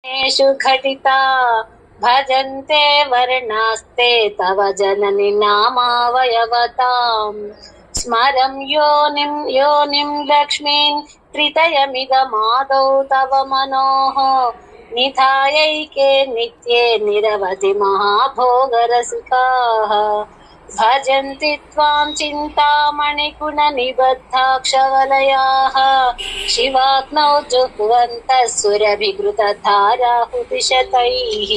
येषु घटिता भजन्ते वर्णास्ते तव जननि नामावयवताम् स्मरं योनिं लक्ष्मीं त्रितयमिदमादौ तव मनोः निधायैके नित्ये निरवधि महाभोगरसिकाः भजन्ति त्वां चिन्तामणिगुणनिबद्धाक्षवलयाः शिवाग्नौ जुह्वन्तः सुरभिघृतधाराहुतिशतैः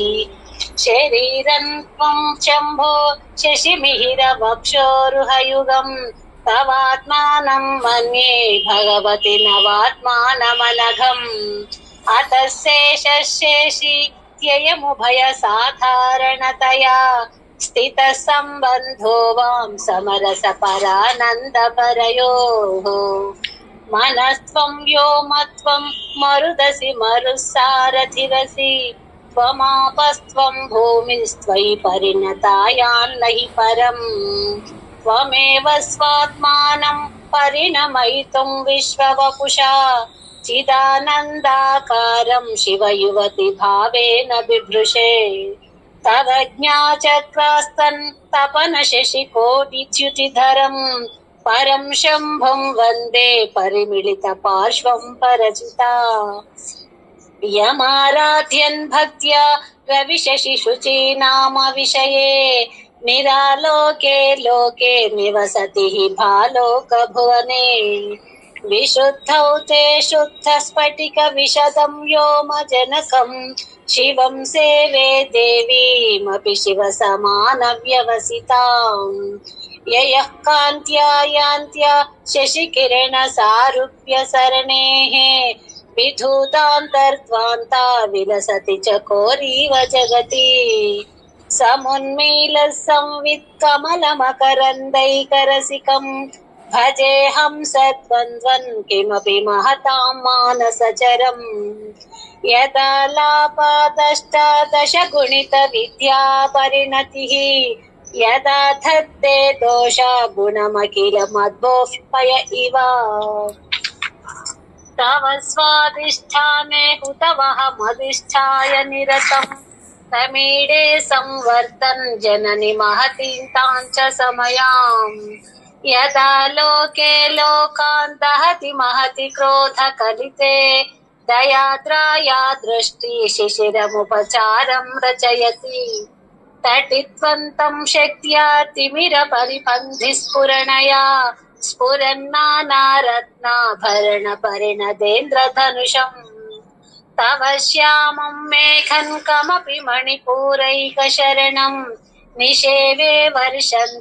शरीरं त्वं शम्भो शशिमिहिरवक्षोरुहयुगम् तवात्मानं मन्ये भगवति नवात्मानमनघम् अतः शेषशेषि त्ययमुभयसाधारणतया स्थितः सम्बन्धो वां समरसपरानन्दपरयोः मनस्त्वं व्योमत्वं मरुदसि मरुसारथिरसि त्वमापस्त्वं भूमिस्त्वयि परिणतायान्नहि परम् त्वमेव स्वात्मानं परिणमयितुं विश्ववपुषा चिदानन्दाकारं शिवयुवति भावेन बिभृशे तव ज्ञाचक्रास्तन् तपनशशिकोटिच्युतिधरम् परं शम्भुं वन्दे परिमिलितपार्श्वं परचिता यमाराध्यन् भक्त्या रविशशिशुचीनाम विषये निरालोके लोके निवसति हि भालोकभुवने विशुद्धौ ते शुद्धस्फटिकविशदं व्योमजनकम् शिवं सेवे देवीमपि शिवसमानव्यवसिताम् ययः कान्त्या यान्त्या शशिकिरणसारूप्य सरणेः विधूतान्तर्ध्वान्ता विलसति चकोरीव जगति समुन्मीलः संवित्कमलमकरन्दैकरसिकम् भजेऽहं सद्वन्द्वन् किमपि महतां मानसचरम् यदालापादष्टादशगुणितविद्या परिणतिः यदा धत्ते दोषा गुणमखिलमद्भोष्पय इव तव स्वाधिष्ठाने हुतवहमधिष्ठाय निरतम् समीडे संवर्तन् जननि महतीं तां च समयाम् यदा लोके लोकान् दहति महति क्रोधकलिते दयाद्राया दृष्टि शिशिरमुपचारं रचयति तटित्वन्तं शक्त्या तिमिरपरिपन्थिस्फुरणया स्फुरन्नानारत्नाभरणपरिणदेन्द्रधनुषम् तव श्यामं मेघं कमपि मणिपूरैकशरणं निषेवे वर्षन्